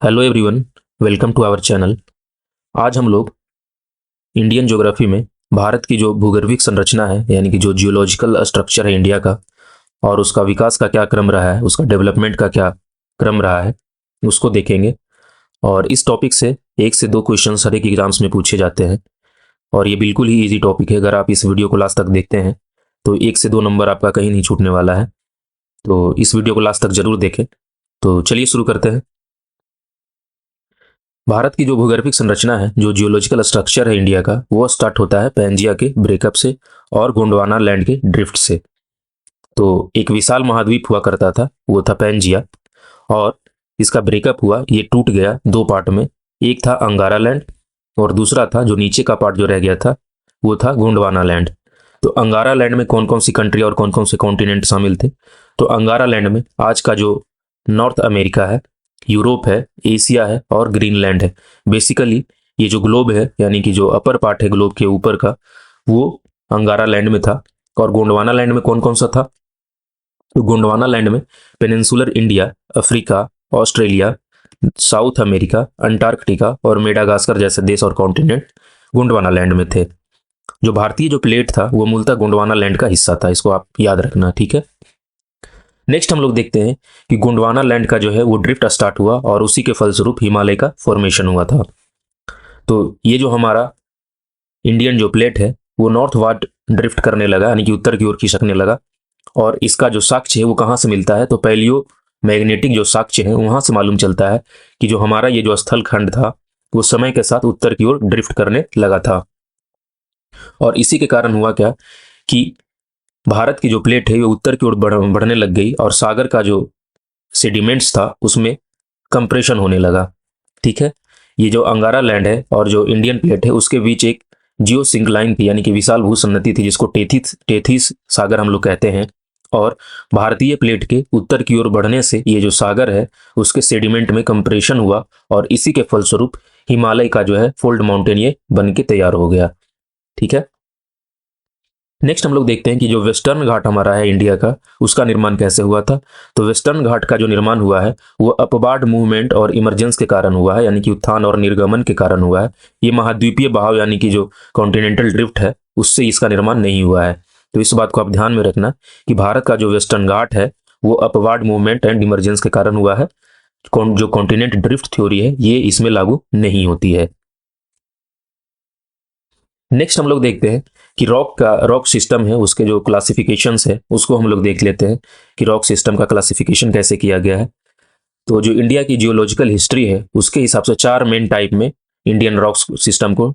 Hello everyone, welcome to our channel. आज हम लोग इंडियन ज्योग्राफी में भारत की जो भूगर्भिक संरचना है, यानी कि जो जियोलॉजिकल स्ट्रक्चर है इंडिया का, और उसका विकास का क्या क्रम रहा है, उसका डेवलपमेंट का क्या क्रम रहा है, उसको देखेंगे। और इस टॉपिक से एक से दो क्वेश्चन हर एक एग्जाम्स में पूछे जाते हैं, और ये बिल्कुल ही ईजी टॉपिक है। अगर आप इस वीडियो को लास्ट तक देखते हैं तो एक से दो नंबर आपका कहीं नहीं छूटने वाला है। तो इस वीडियो को लास्ट तक जरूर देखें। तो चलिए शुरू करते हैं। भारत की जो भूगर्भिक संरचना है, जो जियोलॉजिकल स्ट्रक्चर है इंडिया का, वो स्टार्ट होता है पैंजिया के ब्रेकअप से और गोंडवाना लैंड के ड्रिफ्ट से। तो एक विशाल महाद्वीप हुआ करता था, वो था पैंजिया, और इसका ब्रेकअप हुआ, ये टूट गया दो पार्ट में। एक था अंगारा लैंड और दूसरा था जो नीचे का पार्ट जो रह गया था, वो था गोंडवाना लैंड। तो अंगारा लैंड में कौन कौन सी कंट्री और कौन कौन से कॉन्टिनेंट शामिल थे? तो अंगारा लैंड में आज का जो नॉर्थ अमेरिका है, यूरोप है, एशिया है और ग्रीनलैंड है। बेसिकली ये जो ग्लोब है, यानी कि जो अपर पार्ट है ग्लोब के ऊपर का, वो अंगारा लैंड में था। और गोंडवाना लैंड में कौन कौन सा था? तो गोंडवाना लैंड में peninsular India, Africa, Australia, south America, Antarctica और मेडागास्कर जैसे देश और कॉन्टिनेंट गोंडवाना लैंड में थे। जो भारतीय जो प्लेट था वो मूलतः गोंडवाना लैंड का हिस्सा था, इसको आप याद रखना, ठीक है। नेक्स्ट हम लोग देखते हैं कि गोंडवाना लैंड का जो है वो ड्रिफ्ट स्टार्ट हुआ और उसी के फलस्वरूप हिमालय का फॉर्मेशन हुआ था। तो ये जो हमारा इंडियन जो प्लेट है वो नॉर्थ वार्ड ड्रिफ्ट करने लगा, यानी कि उत्तर की ओर खिसकने लगा। और इसका जो साक्ष्य है वो कहाँ से मिलता है? तो पैलियो मैग्नेटिक जो साक्ष्य है वहां से मालूम चलता है कि जो हमारा ये जो स्थल खंड था वो समय के साथ उत्तर की ओर ड्रिफ्ट करने लगा था। और इसी के कारण हुआ क्या कि भारत की जो प्लेट है वो उत्तर की ओर बढ़ने लग गई और सागर का जो सेडिमेंट्स था उसमें कंप्रेशन होने लगा, ठीक है। ये जो अंगारा लैंड है और जो इंडियन प्लेट है उसके बीच एक जियो सिंक्लाइन थी, यानी कि विशाल भूसन्नति थी, जिसको टेथिस सागर हम लोग कहते हैं। और भारतीय प्लेट के उत्तर की ओर बढ़ने से ये जो सागर है उसके सेडिमेंट में कंप्रेशन हुआ और इसी के फलस्वरूप हिमालय का जो है फोल्ड माउंटेन ये बन के तैयार हो गया, ठीक है। नेक्स्ट हम लोग देखते हैं कि जो वेस्टर्न घाट हमारा है इंडिया का, उसका निर्माण कैसे हुआ था। तो वेस्टर्न घाट का जो निर्माण हुआ है वो अपवार्ड मूवमेंट और इमरजेंस के कारण हुआ है, यानी कि उत्थान और निर्गमन के कारण हुआ है। ये महाद्वीपीय बहाव यानी कि जो कॉन्टिनेंटल ड्रिफ्ट है उससे इसका निर्माण नहीं हुआ है। तो इस बात को आप ध्यान में रखना कि भारत का जो वेस्टर्न घाट है वो अपवार्ड मूवमेंट एंड इमरजेंस के कारण हुआ है। जो कॉन्टिनेंट ड्रिफ्ट थ्योरी है ये इसमें लागू नहीं होती है। नेक्स्ट हम लोग देखते हैं कि रॉक सिस्टम है, उसके जो क्लासिफिकेशंस है उसको हम लोग देख लेते हैं कि रॉक सिस्टम का क्लासिफिकेशन कैसे किया गया है। तो जो इंडिया की जियोलॉजिकल हिस्ट्री है उसके हिसाब से चार मेन टाइप में इंडियन रॉक सिस्टम को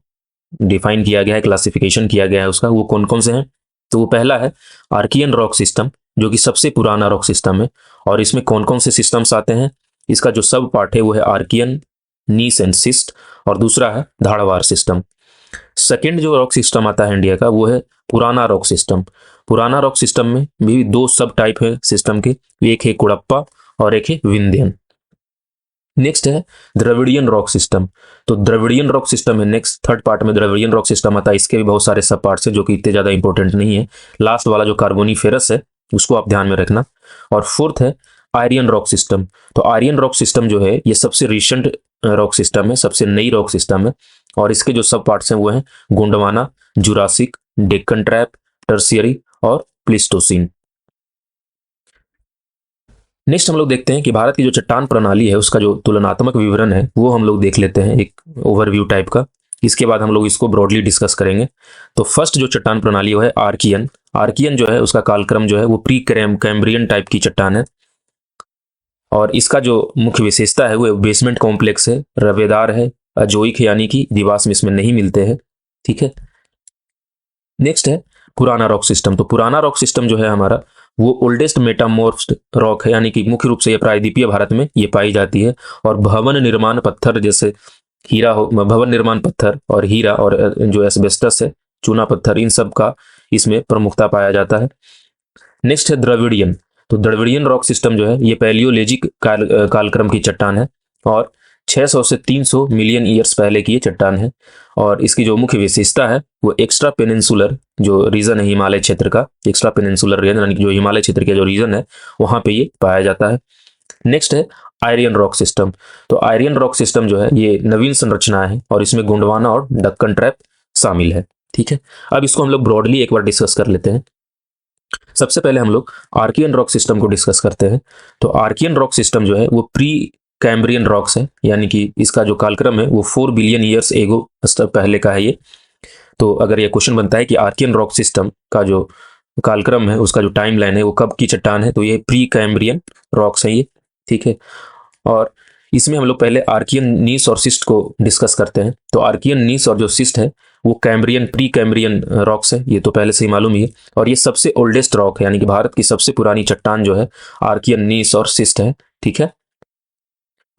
डिफाइन किया गया है, क्लासिफिकेशन किया गया है उसका। वो कौन कौन से हैं? तो वो पहला है आर्कियन रॉक सिस्टम, जो कि सबसे पुराना रॉक सिस्टम है। और इसमें कौन कौन से सिस्टम्स आते हैं? इसका जो सब पार्ट है वो है आर्कियन, नीस एंड सिस्ट, और दूसरा है धाड़वार सिस्टम। सेकेंड जो रॉक सिस्टम आता है इंडिया का वो है पुराना रॉक सिस्टम। पुराना रॉक सिस्टम में भी दो सब टाइप है सिस्टम के, एक है कुड़प्पा और एक है विंध्यन। नेक्स्ट है द्रविडियन रॉक सिस्टम। तो द्रविडियन रॉक सिस्टम है नेक्स्ट, थर्ड पार्ट में द्रविडियन रॉक सिस्टम आता है। इसके भी बहुत सारे सब पार्ट्स है जो कि इतने ज्यादा इंपॉर्टेंट नहीं है। लास्ट वाला जो कार्बोनीफेरस है उसको आप ध्यान में रखना। और फोर्थ है आर्यन रॉक सिस्टम। तो आर्यन रॉक सिस्टम जो है ये सबसे रिसेंट रॉक सिस्टम है, सबसे नई रॉक सिस्टम है। और इसके जो सब पार्ट्स हैं वो हैं Gondwana, Jurassic, Deccan trap, tertiary और प्लीस्टोसिन। नेक्स्ट हम लोग देखते हैं कि भारत की जो चट्टान प्रणाली है उसका जो तुलनात्मक विवरण है वो हम लोग देख लेते हैं, एक ओवरव्यू टाइप का। इसके बाद हम लोग इसको ब्रॉडली डिस्कस करेंगे। तो फर्स्ट जो चट्टान प्रणाली वो है आर्कियन। आर्कियन जो है उसका कालक्रम जो है वो प्री कैम्ब्रियन टाइप की चट्टान है। और इसका जो मुख्य विशेषता है वो बेसमेंट कॉम्प्लेक्स है, रवेदार है, अजोइक है, यानी कि जीवाश्म इसमें नहीं मिलते हैं, ठीक है। नेक्स्ट है पुराना रॉक सिस्टम। तो पुराना रॉक सिस्टम जो है हमारा वो ओल्डेस्ट मेटामॉर्फ्ड रॉक है, यानी कि मुख्य रूप से ये प्रायद्वीपीय भारत में ये पाई जाती है। और भवन निर्माण पत्थर जैसे हीरा हो, भवन निर्माण पत्थर और हीरा और जो एस्बेस्टस है, चूना पत्थर, इन सब का इसमें प्रमुखता पाया जाता है। नेक्स्ट है द्रविडियन। तो द्रविडियन रॉक सिस्टम जो है ये पैलियोलेजिक कालक्रम की चट्टान है और 600 से 300 मिलियन ईयर्स पहले की ये चट्टान है। और इसकी जो मुख्य विशेषता है वो एक्स्ट्रा पेनिनसुलर जो रीजन है हिमालय क्षेत्र का, एक्स्ट्रा पेनिनसुलर रीजन यानी कि जो हिमालय क्षेत्र का जो रीजन है वहां पे ये पाया जाता है। नेक्स्ट है आर्यन रॉक सिस्टम। तो आर्यन रॉक सिस्टम जो है ये नवीन संरचना है और इसमें गोंडवाना और दक्कन ट्रैप शामिल है। ठीक है, अब इसको हम लोग ब्रॉडली एक बार डिस्कस कर लेते हैं। सबसे पहले हम लोग आर्कियन रॉक सिस्टम को डिस्कस करते हैं। तो आर्कियन रॉक सिस्टम जो है वो प्री कैम्ब्रियन रॉक्स है, यानी कि इसका जो कालक्रम है वो 4 बिलियन ईयर्स एगो पहले का है ये। तो अगर ये क्वेश्चन बनता है कि आर्कियन रॉक सिस्टम का जो कालक्रम है उसका जो टाइम लाइन है वो कब की चट्टान है, तो ये प्री कैम्ब्रियन रॉक्स है ये। ठीक है, और इसमें हम लोग पहले आर्कियन नीस और सिस्ट को डिस्कस करते हैं। तो आर्कियन नीस और जो सिस्ट है वो कैम्ब्रियन प्री कैम्ब्रियन रॉक्स है, ये तो पहले से ही मालूम ही है। और ये सबसे ओल्डेस्ट रॉक है, यानी कि भारत की सबसे पुरानी चट्टान जो है आर्कियन नीस और सिस्ट है। ठीक है,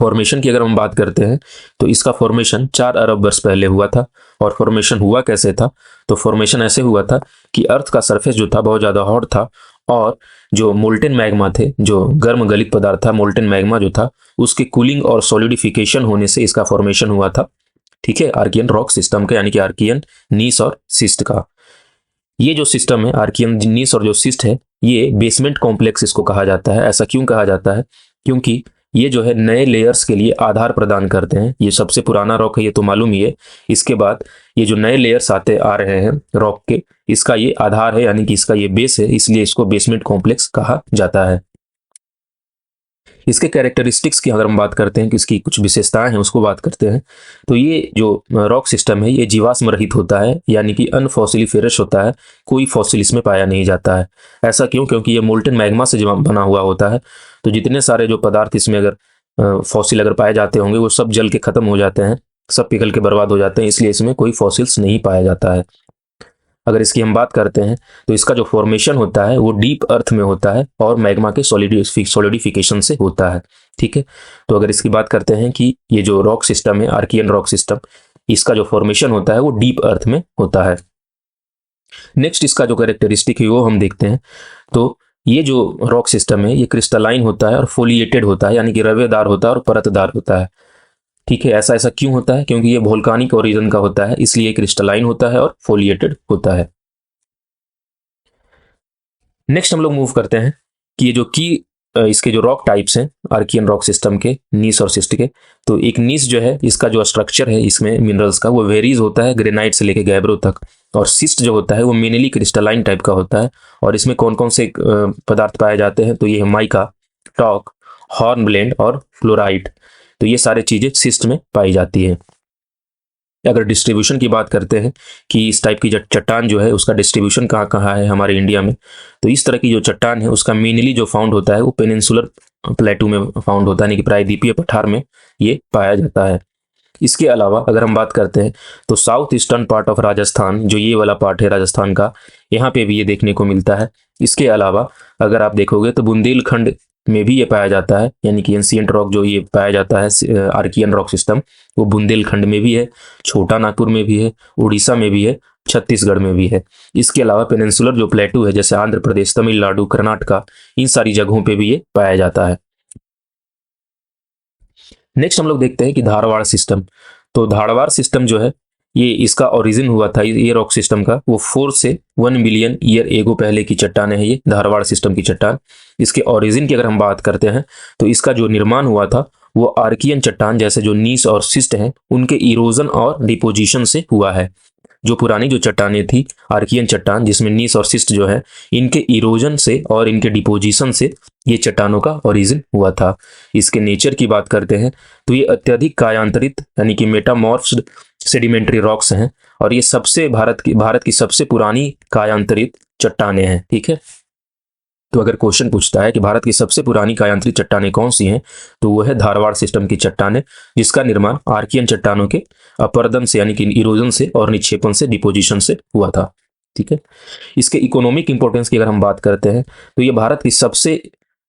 फॉर्मेशन की अगर हम बात करते हैं तो इसका फॉर्मेशन 4 अरब वर्ष पहले हुआ था। और फॉर्मेशन हुआ कैसे था, तो फॉर्मेशन ऐसे हुआ था कि अर्थ का सरफेस जो था बहुत ज़्यादा हॉट था और जो मोल्टेन मैग्मा थे, जो गर्म गलित पदार्थ था, मोल्टेन मैग्मा जो था उसके कूलिंग और सॉलिडिफिकेशन होने से इसका फॉर्मेशन हुआ था। ठीक है, आर्कियन रॉक सिस्टम का, यानी कि आर्कियन नीस और सिस्ट का। ये जो सिस्टम है आर्कियन नीस और जो सिस्ट है ये बेसमेंट कॉम्प्लेक्स इसको कहा जाता है। ऐसा क्यों कहा जाता है, क्योंकि ये जो है नए लेयर्स के लिए आधार प्रदान करते हैं। ये सबसे पुराना रॉक है, ये तो मालूम ही है। इसके बाद ये जो नए लेयर्स आते आ रहे हैं रॉक के, इसका ये आधार है, यानी कि इसका ये बेस है, इसलिए इसको बेसमेंट कॉम्प्लेक्स कहा जाता है। इसके कैरेक्टरिस्टिक्स की अगर हम बात करते हैं कि इसकी कुछ विशेषताएं हैं उसको बात करते हैं, तो ये जो रॉक सिस्टम है ये जीवाश्म रहित होता है, यानी कि अनफॉसिलिफेरस होता है। कोई फॉसिल इसमें पाया नहीं जाता है। ऐसा क्यों, क्योंकि ये मोल्टेन मैग्मा से बना हुआ होता है। तो जितने सारे जो पदार्थ इसमें अगर फॉसिल अगर पाए जाते होंगे वो सब जल के खत्म हो जाते हैं, सब पिघल के बर्बाद हो जाते हैं, इसलिए इसमें कोई फॉसिल्स नहीं पाया जाता है। अगर इसकी हम बात करते हैं तो इसका जो फॉर्मेशन होता है वो डीप अर्थ में होता है और मैग्मा के सॉलिडिफिकेशन से होता है। ठीक है, तो अगर इसकी बात करते हैं कि ये जो रॉक सिस्टम है आर्कियन रॉक सिस्टम, इसका जो फॉर्मेशन होता है वो डीप अर्थ में होता है। नेक्स्ट इसका जो कैरेक्टरिस्टिक है वो हम देखते हैं। तो ये जो रॉक सिस्टम है ये क्रिस्टलाइन होता है और फोलिएटेड होता है, यानी कि रवेदार होता है और परतदार होता है। ठीक है, ऐसा ऐसा क्यों होता है, क्योंकि ये वोल्कानिक ओरिजिन का होता है, इसलिए क्रिस्टलाइन होता है और फोलिएटेड होता है। नेक्स्ट हम लोग मूव करते हैं कि ये जो इसके जो रॉक टाइप्स हैं आर्कियन रॉक सिस्टम के, नीस और सिस्ट के। तो एक नीस जो है इसका जो स्ट्रक्चर है इसमें मिनरल्स का वो वेरीज होता है ग्रेनाइट से लेके गैब्रो तक। और सिस्ट जो होता है वो मेनली क्रिस्टलाइन टाइप का होता है। और इसमें कौन कौन से पदार्थ पाए जाते हैं, तो ये है माइका, टॉक, हॉर्नब्लेंड और फ्लोराइट। तो ये सारी चीजें सिस्ट में पाई जाती है। अगर डिस्ट्रीब्यूशन की बात करते हैं कि इस टाइप की चट्टान जो है उसका डिस्ट्रीब्यूशन कहाँ कहाँ है हमारे इंडिया में, तो इस तरह की जो चट्टान है उसका मेनली जो फाउंड होता है वो पेनिनसुलर प्लेटू में फाउंड होता है, यानी कि प्रायद्वीपीय पठार में ये पाया जाता है। इसके अलावा अगर हम बात करते हैं तो south eastern part of Rajasthan, जो ये वाला पार्ट है राजस्थान का, यहाँ पे भी ये देखने को मिलता है। इसके अलावा अगर आप देखोगे तो बुंदेलखंड में भी ये पाया जाता है, यानी कि एंशिएंट रॉक जो ये पाया जाता है आर्कियन रॉक सिस्टम, वो बुंदेलखंड में भी है, छोटा नागपुर में भी है, उड़ीसा में भी है, छत्तीसगढ़ में भी है। इसके अलावा पेनिनसुलर जो प्लेटू है जैसे आंध्र प्रदेश, तमिलनाडु, कर्नाटका, इन सारी जगहों पे भी ये पाया जाता है। नेक्स्ट हम लोग देखते हैं कि धारवाड़ सिस्टम। तो धारवाड़ सिस्टम जो है ये इसका ओरिजिन हुआ था ये रॉक सिस्टम का, वो 4 से 1 बिलियन ईयर एगो पहले की चट्टान है ये धारवाड़ सिस्टम की चट्टान। इसके ओरिजिन की अगर हम बात करते हैं तो इसका जो निर्माण हुआ था वो आर्कियन चट्टान जैसे जो नीस और सिस्ट हैं उनके इरोजन और डिपोजिशन से हुआ है। जो पुरानी जो चट्टानें थी आर्कियन चट्टान जिसमें नीस और सिस्ट जो है इनके इरोजन से और इनके डिपोजिशन से ये चट्टानों का ओरिजिन हुआ था। इसके नेचर की बात करते हैं तो ये अत्यधिक कायांतरित यानी कि मेटामॉर्फ्ड सेडिमेंट्री रॉक्स हैं और ये सबसे भारत की सबसे पुरानी कायांतरित चट्टानें हैं। ठीक है, तो अगर क्वेश्चन पूछता है कि भारत की सबसे पुरानी कायांतरित चट्टानें कौन सी हैं, तो वो है धारवाड़ सिस्टम की चट्टानें, जिसका निर्माण आर्कियन चट्टानों के अपरदन से यानी कि इरोजन से और निक्षेपण से डिपोजिशन से हुआ था। ठीक है, इसके इकोनॉमिक इंपॉर्टेंस की अगर हम बात करते हैं तो ये भारत की सबसे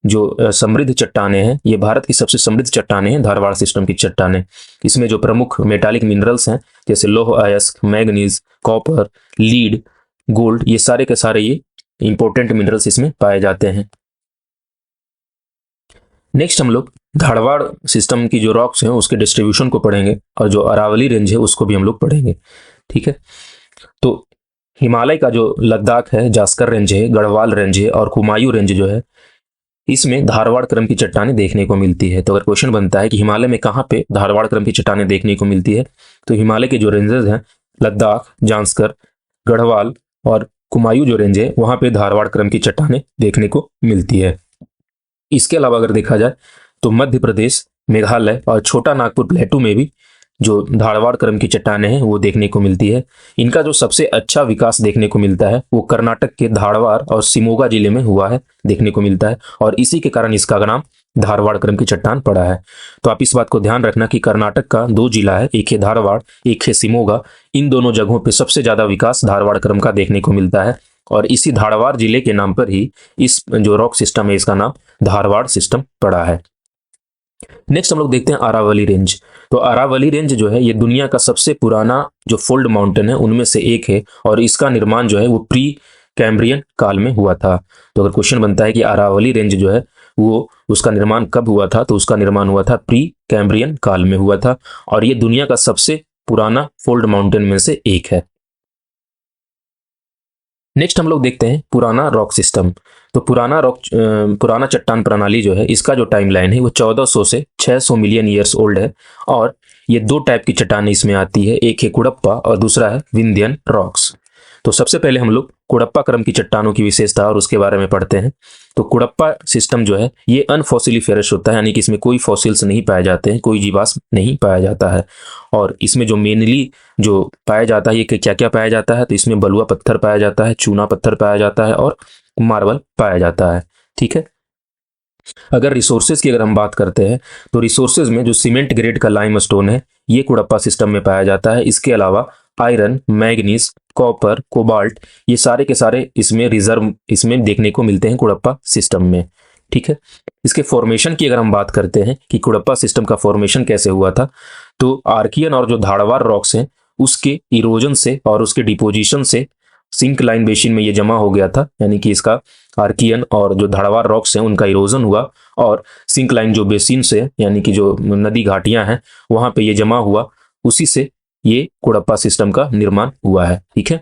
जो समृद्ध चट्टानें हैं, ये भारत की सबसे समृद्ध चट्टानें हैं धारवाड़ सिस्टम की चट्टानें। इसमें जो प्रमुख मेटालिक मिनरल्स हैं जैसे लोह अयस्क, मैग्नीज, कॉपर, लीड, गोल्ड, ये सारे के सारे ये इंपॉर्टेंट मिनरल्स इसमें पाए जाते हैं। नेक्स्ट हम लोग धारवाड़ सिस्टम की जो रॉक्स हैं उसके डिस्ट्रीब्यूशन को पढ़ेंगे और जो अरावली रेंज है उसको भी हम लोग पढ़ेंगे। ठीक है, तो हिमालय का जो लद्दाख है, जास्कर रेंज है, गढ़वाल रेंज है और कुमायूं रेंज जो है, इसमें धारवाड़ क्रम की चट्टानें देखने को मिलती है। तो अगर क्वेश्चन बनता है कि हिमालय में कहाँ पे धारवाड़ क्रम की चट्टानें देखने को मिलती है, तो हिमालय के जो रेंजेस हैं, लद्दाख, जांस्कर, गढ़वाल और कुमायूं जो रेंज है, वहां पे धारवाड़ क्रम की चट्टानें देखने को मिलती है। इसके अलावा अगर देखा जाए तो मध्य प्रदेश, मेघालय और छोटा नागपुर प्लेटू में भी जो धारवाड़ क्रम की चट्टानें हैं वो देखने को मिलती है। इनका जो सबसे अच्छा विकास देखने को मिलता है वो कर्नाटक के धारवाड़ और शिमोगा जिले में हुआ है, देखने को मिलता है, और इसी के कारण इसका नाम धारवाड़ क्रम की चट्टान पड़ा है। तो आप इस बात को ध्यान रखना कि कर्नाटक का 2 जिला है, एक है धारवाड़, एक है शिमोगा। इन दोनों जगहों पे सबसे ज्यादा विकास धारवाड़ क्रम का देखने को मिलता है, और इसी धारवाड़ जिले के नाम पर ही इस जो रॉक सिस्टम है इसका नाम धारवाड़ सिस्टम पड़ा है। नेक्स्ट हम लोग देखते हैं अरावली रेंज। तो अरावली रेंज जो है ये दुनिया का सबसे पुराना जो फोल्ड माउंटेन है उनमें से एक है, और इसका निर्माण जो है वो प्री कैम्ब्रियन काल में हुआ था। तो अगर क्वेश्चन बनता है कि अरावली रेंज जो है वो उसका निर्माण कब हुआ था, तो उसका निर्माण हुआ था प्री कैम्ब्रियन काल में हुआ था, और ये दुनिया का सबसे पुराना फोल्ड माउंटेन में से एक है। नेक्स्ट हम लोग देखते हैं पुराना रॉक सिस्टम। तो पुराना चट्टान प्रणाली जो है इसका जो टाइमलाइन है वो 1400 से 600 मिलियन ईयर्स ओल्ड है, और ये 2 टाइप की चट्टानें इसमें आती है, एक है कुडप्पा और दूसरा है विंध्यन रॉक्स। तो सबसे पहले हम लोग कुडप्पा क्रम की चट्टानों की विशेषता और उसके बारे में पढ़ते हैं। तो कुडप्पा सिस्टम जो है ये अनफॉसिलिफेरस होता है, यानी कि इसमें कोई फॉसिल्स नहीं पाए जाते हैं, कोई जीवाश्म नहीं पाया जाता है। और इसमें जो मेनली जो पाया जाता है ये क्या क्या पाया जाता है, तो इसमें बलुआ पत्थर पाया जाता है, चूना पत्थर पाया जाता है और मार्बल पाया जाता है। ठीक है। अगर रिसोर्सेज की अगर हम बात करते हैं तो रिसोर्सेज में जो सीमेंट ग्रेड का लाइमस्टोन है ये कुडप्पा सिस्टम में पाया जाता है। इसके अलावा आयरन, मैग्नीज, कॉपर, कोबाल्ट, ये सारे के सारे इसमें रिजर्व इसमें देखने को मिलते हैं कुडप्पा सिस्टम में। ठीक है। इसके फॉर्मेशन की अगर हम बात करते हैं कि कुडप्पा सिस्टम का फॉर्मेशन कैसे हुआ था, तो आर्कियन और जो धारवाड़ रॉक्स हैं उसके इरोजन से और उसके डिपोजिशन से सिंक लाइन बेसिन में ये जमा हो गया था, यानी कि इसका आर्कियन और जो धारवाड़ रॉक्स हैं उनका इरोजन हुआ, और सिंक लाइन जो बेसिन से यानी कि जो नदी घाटियां हैं वहां पे ये जमा हुआ, उसी से ये कुडप्पा सिस्टम का निर्माण हुआ है। ठीक है।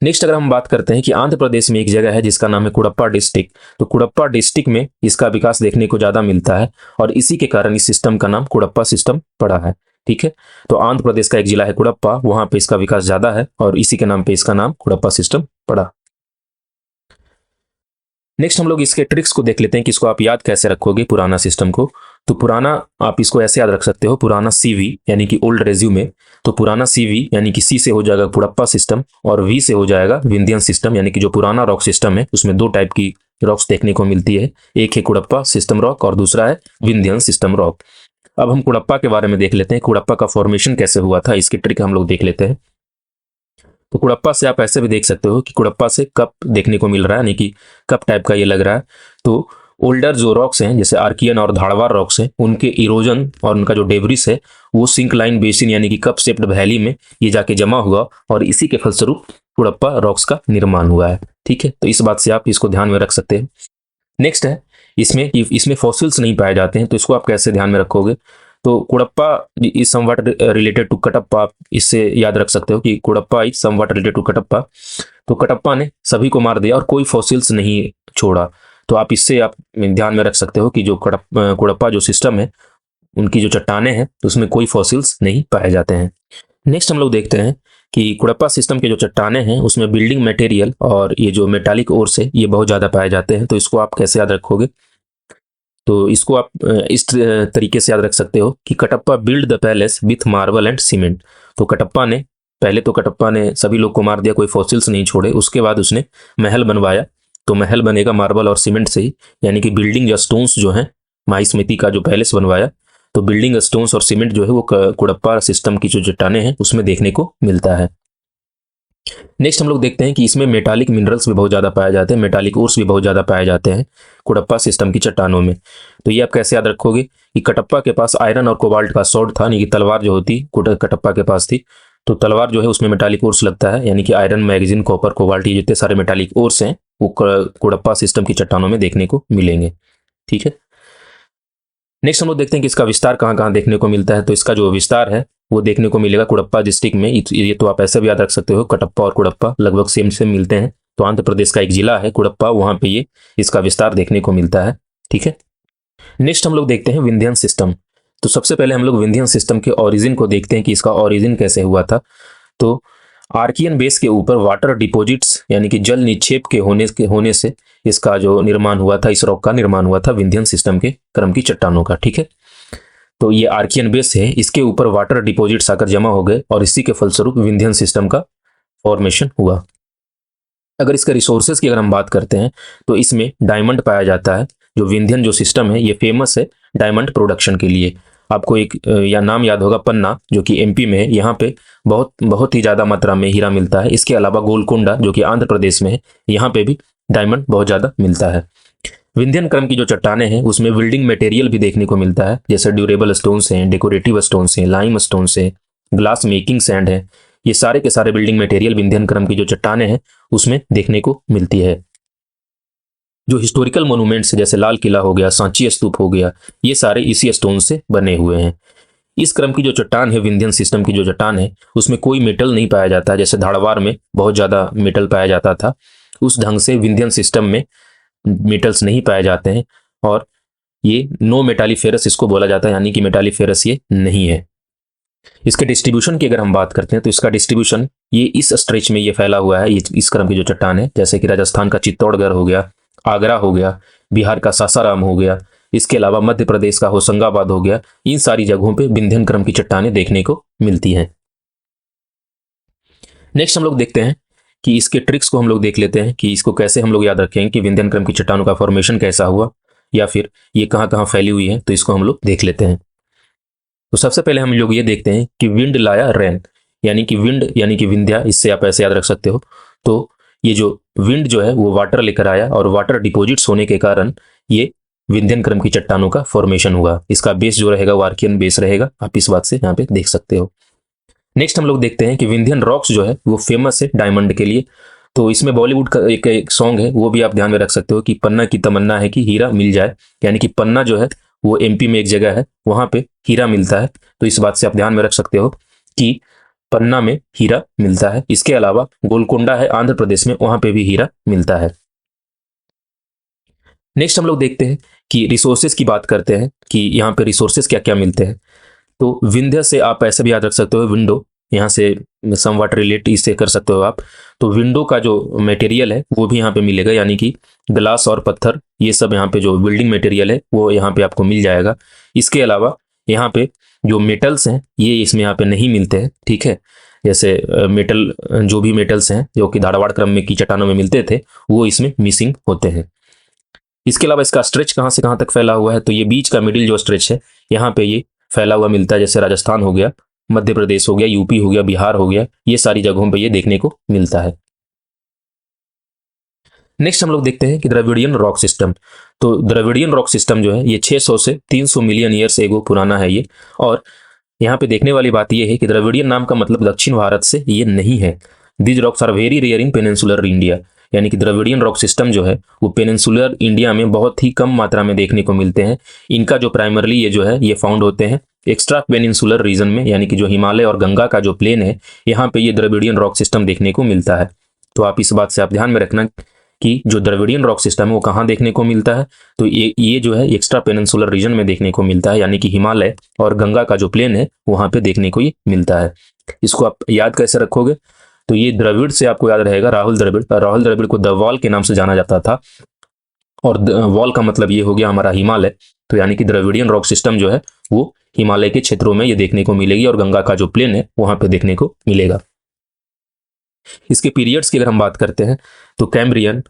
नेक्स्ट अगर हम बात करते हैं कि आंध्र प्रदेश में एक जगह है जिसका नाम है कुडप्पा डिस्ट्रिक्ट। तो कुडप्पा डिस्ट्रिक्ट में इसका विकास देखने को ज्यादा मिलता है, और इसी के कारण इस सिस्टम का नाम कुडप्पा सिस्टम पड़ा है। ठीक है। तो आंध्र प्रदेश का एक जिला है कुडप्पा, वहां पे इसका विकास ज्यादा है और इसी के नाम पे इसका नाम कुडप्पा सिस्टम पड़ा। नेक्स्ट हम लोग इसके ट्रिक्स को देख लेते हैं कि इसको आप याद कैसे रखोगे पुराना सिस्टम को। तो पुराना आप इसको ऐसे याद रख सकते हो, पुराना सीवी यानी कि ओल्ड रेज्यूमे। तो पुराना सीवी यानी कि सी से हो जाएगा कुडप्पा सिस्टम, और वी से हो जाएगा विंध्यन सिस्टम, यानी कि जो पुराना रॉक सिस्टम है उसमें 2 टाइप की रॉक्स देखने को मिलती है, एक है कुडप्पा सिस्टम रॉक और दूसरा है विंध्यन सिस्टम रॉक। अब हम कुडप्पा के बारे में देख लेते हैं, कुडप्पा का फॉर्मेशन कैसे हुआ था, इसकी ट्रिक हम लोग देख लेते हैं। तो कुडप्पा से आप ऐसे भी देख सकते हो कि कुडप्पा से कप देखने को मिल रहा है, यानी कि कप टाइप का ये लग रहा है। तो ओल्डर जो रॉक्स हैं जैसे आर्कियन और धारवाड़ रॉक्स हैं उनके इरोजन और उनका जो डेब्रिस है वो सिंक लाइन बेसिन यानी कि कप शेप्ड वैली में ये जाके जमा हुआ, और इसी के फलस्वरूप कुडप्पा रॉक्स का निर्माण हुआ है। ठीक है। तो इस बात से आप इसको ध्यान में रख सकते हैं। नेक्स्ट है इसमें फॉसिल्स नहीं पाए जाते हैं, तो इसको आप कैसे ध्यान में रखोगे। तो Cuddapah is somewhat related to Kattappa, आप इससे याद रख सकते हो कि Cuddapah is somewhat related to Kattappa. तो कटप्पा ने सभी को मार दिया और कोई फॉसिल्स नहीं छोड़ा। तो आप इससे आप ध्यान में रख सकते हो कि जो कुडप्पा जो सिस्टम है उनकी जो चट्टानें हैं उसमें कोई फॉसिल्स नहीं पाए जाते हैं। नेक्स्ट हम लोग देखते हैं कि कुडप्पा सिस्टम के जो चट्टानें हैं उसमें बिल्डिंग मटेरियल और ये जो मेटालिक ओर्स है ये बहुत ज़्यादा पाए जाते हैं। तो इसको आप कैसे याद रखोगे, तो इसको आप इस तरीके से याद रख सकते हो कि Kattappa build the palace with marble and cement. तो कटप्पा ने सभी लोग को मार दिया, कोई फॉसिल्स नहीं छोड़े, उसके बाद उसने महल बनवाया। तो महल बनेगा मार्बल और सीमेंट से ही, यानी कि बिल्डिंग या स्टोन्स जो हैं माहिस्मृति का जो पैलेस बनवाया, तो बिल्डिंग स्टोन्स और सीमेंट जो है वो कुडप्पा सिस्टम की जो चट्टानें हैं उसमें देखने को मिलता है। नेक्स्ट हम लोग देखते हैं कि इसमें मेटालिक मिनरल्स भी बहुत ज़्यादा पाए जाते हैं, मेटालिक ओर्स भी बहुत ज़्यादा पाए जाते हैं कुडप्पा सिस्टम की चट्टानों में। तो ये आप कैसे याद रखोगे कि कटप्पा के पास आयरन और कोबाल्ट का स्वॉर्ड था, यानी कि तलवार जो होती कटप्पा के पास थी। तो तलवार जो है उसमें मेटालिक ओर्स लगता है, यानी कि आयरन, मैग्नीज, कॉपर, कोबाल्ट, ये जितने सारे मेटालिक ओर्स हैं वो कुडप्पा सिस्टम की चट्टानों में देखने को मिलेंगे। ठीक है। नेक्स्ट हम लोग देखते हैं कि इसका विस्तार कहाँ कहाँ देखने को मिलता है। तो इसका जो विस्तार है वो देखने को मिलेगा कुडप्पा डिस्ट्रिक्ट में। ये तो आप ऐसे भी याद रख सकते हो, कटप्पा और कुडप्पा लगभग सेम मिलते हैं। तो आंध्र प्रदेश का एक जिला है कुडप्पा, वहां पे ये इसका विस्तार देखने को मिलता है। ठीक है, नेक्स्ट हम लोग देखते हैं विंध्यन सिस्टम। तो सबसे पहले हम लोग विंध्यन सिस्टम के ओरिजिन को देखते हैं कि इसका ओरिजिन कैसे हुआ था। तो आर्कियन बेस के ऊपर वाटर डिपॉजिट्स यानी कि जल निक्षेप के होने से इसका जो निर्माण हुआ था, इस रॉक का निर्माण हुआ था विंध्यन सिस्टम के क्रम की चट्टानों का। ठीक है, तो ये आर्कियन बेस है, इसके ऊपर वाटर डिपॉजिट्स आकर जमा हो गए और इसी के फलस्वरूप विंध्यन सिस्टम का फॉर्मेशन हुआ। अगर इसके रिसोर्सेज की अगर हम बात करते हैं तो इसमें डायमंड पाया जाता है। जो विंध्यन जो सिस्टम है ये फेमस है डायमंड प्रोडक्शन के लिए। आपको एक या नाम याद होगा, पन्ना, जो कि एमपी में है, यहाँ पे बहुत ही ज्यादा मात्रा में हीरा मिलता है। इसके अलावा गोलकोंडा जो कि आंध्र प्रदेश में है, यहाँ पे भी डायमंड बहुत ज्यादा मिलता है। विंध्यन क्रम की जो चट्टाने हैं उसमें बिल्डिंग मटेरियल भी देखने को मिलता है, जैसे ड्यूरेबल स्टोन्स हैं, डेकोरेटिव स्टोन्स हैं, लाइम स्टोन्स हैं, ग्लास मेकिंग सैंड है। ये सारे के सारे बिल्डिंग मटेरियल विंध्यन क्रम की जो चट्टाने हैं उसमें देखने को मिलती है। जो हिस्टोरिकल मोन्यूमेंट्स जैसे लाल किला हो गया, सांची स्तूप हो गया, ये सारे इसी स्टोन से बने हुए हैं। इस क्रम की जो चट्टान है, विंध्यन सिस्टम की जो चट्टान है, उसमें कोई मेटल नहीं पाया जाता। जैसे धाड़वार में बहुत ज्यादा मेटल पाया जाता था, उस ढंग से विंध्यन सिस्टम में मेटल्स नहीं पाए जाते हैं और ये नो मेटालिफेरस इसको बोला जाता है, यानी कि मेटालिफेरस ये नहीं है। इसके डिस्ट्रीब्यूशन की अगर हम बात करते हैं तो इसका डिस्ट्रीब्यूशन ये इस स्ट्रेच में ये फैला हुआ है, ये इस क्रम की जो चट्टान है, जैसे कि राजस्थान का चित्तौड़गढ़ हो गया, आगरा हो गया, बिहार का सासाराम हो गया, इसके अलावा मध्य प्रदेश का होशंगाबाद हो गया। इन सारी जगहों पे विंध्यन क्रम की चट्टानें देखने को मिलती हैं। नेक्स्ट हम लोग देखते हैं कि इसके ट्रिक्स को हम लोग देख लेते हैं कि इसको कैसे हम लोग याद रखेंगे कि विंध्यन क्रम की चट्टानों का फॉर्मेशन कैसा हुआ या फिर ये कहाँ कहाँ फैली हुई है। तो इसको हम लोग देख लेते हैं। तो सबसे पहले हम लोग ये देखते हैं कि विंड लाया रेन, यानी कि विंड यानी कि विंध्या, इससे आप ऐसे याद रख सकते हो। तो ये जो विंड जो है वो वाटर लेकर आया और वाटर डिपॉजिट्स होने के कारण ये विंध्यन क्रम की चट्टानों का फॉर्मेशन हुआ। इसका बेस जो रहेगा वो आर्कियन बेस रहेगा, आप इस बात से यहाँ पे देख सकते हो। नेक्स्ट हम लोग देखते हैं कि विंध्यन रॉक्स जो है वो फेमस है डायमंड के लिए। तो इसमें बॉलीवुड का एक सॉन्ग है, वो भी आप ध्यान में रख सकते हो कि पन्ना की तमन्ना है कि हीरा मिल जाए, यानी कि पन्ना जो है वो एमपी में एक जगह है, वहां पे हीरा मिलता है। तो इस बात से आप ध्यान में रख सकते हो कि पन्ना में हीरा मिलता है। इसके अलावा गोलकोंडा है आंध्र प्रदेश में, वहां पे भी हीरा मिलता है। नेक्स्ट हम लोग देखते हैं कि रिसोर्सेज की बात करते हैं कि यहाँ पे रिसोर्सेज क्या क्या मिलते हैं। तो विंध्य से आप ऐसे भी याद रख सकते हो, विंडो, यहाँ से समवॉट रिलेट इससे कर सकते हो आप। तो विंडो का जो मटेरियल है वो भी यहाँ पे मिलेगा, यानी कि ग्लास और पत्थर, ये सब यहाँ पे जो बिल्डिंग मटेरियल है वो यहाँ पे आपको मिल जाएगा। इसके अलावा यहाँ पे जो मेटल्स हैं ये इसमें यहाँ पे नहीं मिलते हैं। ठीक है, जैसे मेटल, जो भी मेटल्स हैं जो कि धाड़वाड़ क्रम में की चट्टानों में मिलते थे वो इसमें मिसिंग होते हैं। इसके अलावा इसका स्ट्रेच कहाँ से कहाँ तक फैला हुआ है, तो ये बीच का मिडिल जो स्ट्रेच है यहाँ पे ये फैला हुआ मिलता है। जैसे राजस्थान हो गया, मध्य प्रदेश हो गया, यूपी हो गया, बिहार हो गया, ये सारी जगहों पे ये देखने को मिलता है। नेक्स्ट हम लोग देखते हैं कि द्रविडियन रॉक सिस्टम। तो द्रविडियन रॉक सिस्टम जो है ये 600 से 300 मिलियन ईयर्स एगो पुराना है ये। और यहाँ पे देखने वाली बात ये है कि द्रविडियन नाम का मतलब दक्षिण भारत से ये नहीं है। These rocks are very rare in peninsular India, यानी कि द्रविडियन रॉक सिस्टम जो है वो पेनिनसुलर इंडिया में बहुत ही कम मात्रा में देखने को मिलते हैं। इनका जो प्राइमरली ये जो है ये फाउंड होते हैं एक्स्ट्रा पेनिनसुलर रीजन में, यानी कि जो हिमालय और गंगा का जो प्लेन है यहाँ पे ये द्रविडियन रॉक सिस्टम देखने को मिलता है। तो आप इस बात से आप ध्यान में रखना कि जो द्रविडियन रॉक सिस्टम है वो कहाँ देखने को मिलता है, तो ये जो है एक्स्ट्रा पेनिनसुलर रीजन में देखने को मिलता है, यानी कि हिमालय और गंगा का जो प्लेन है वहां पे देखने को ये मिलता है। इसको आप याद कैसे रखोगे, तो ये द्रविड़ से आपको याद रहेगा राहुल द्रविड़। राहुल द्रविड़ को द वॉल के नाम से जाना जाता था और वॉल का मतलब ये हो गया हमारा हिमालय। तो यानी कि द्रविडियन रॉक सिस्टम जो है वो हिमालय के क्षेत्रों में ये देखने को मिलेगी और गंगा का जो प्लेन है वहां पे देखने को मिलेगा। इसके पीरियड्स की अगर हम बात करते हैं तो कैम्ब्रियन,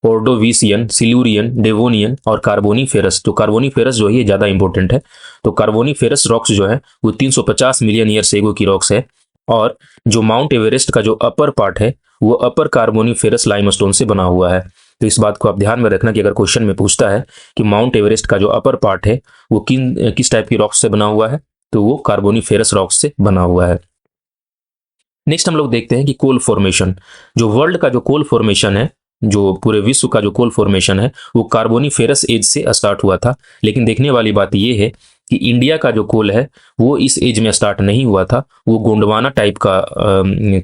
ऑर्डोविसियन, सिल्यूरियन, डेवोनियन और कार्बोनीफेरस। तो कार्बोनीफेरस जो है ये ज्यादा इंपॉर्टेंट है। तो कार्बोनीफेरस रॉक्स जो है वो 350 मिलियन ईयर एगो की रॉक्स है। और जो माउंट एवरेस्ट का जो अपर पार्ट है वो अपर कार्बोनीफेरस लाइमस्टोन से बना हुआ है। तो इस बात को आप ध्यान में रखना कि अगर क्वेश्चन में पूछता है कि माउंट एवरेस्ट का जो अपर पार्ट है वो किस टाइप की रॉक्स से बना हुआ है, तो वो कार्बोनीफेरस रॉक्स से बना हुआ है। नेक्स्ट हम लोग देखते हैं कि कोल फॉर्मेशन। जो वर्ल्ड का जो कोल फॉर्मेशन है, जो पूरे विश्व का जो कोल फॉर्मेशन है वो कार्बोनीफेरस एज से स्टार्ट हुआ था। लेकिन देखने वाली बात यह है कि इंडिया का जो कोल है वो इस एज में स्टार्ट नहीं हुआ था, वो गोंडवाना टाइप का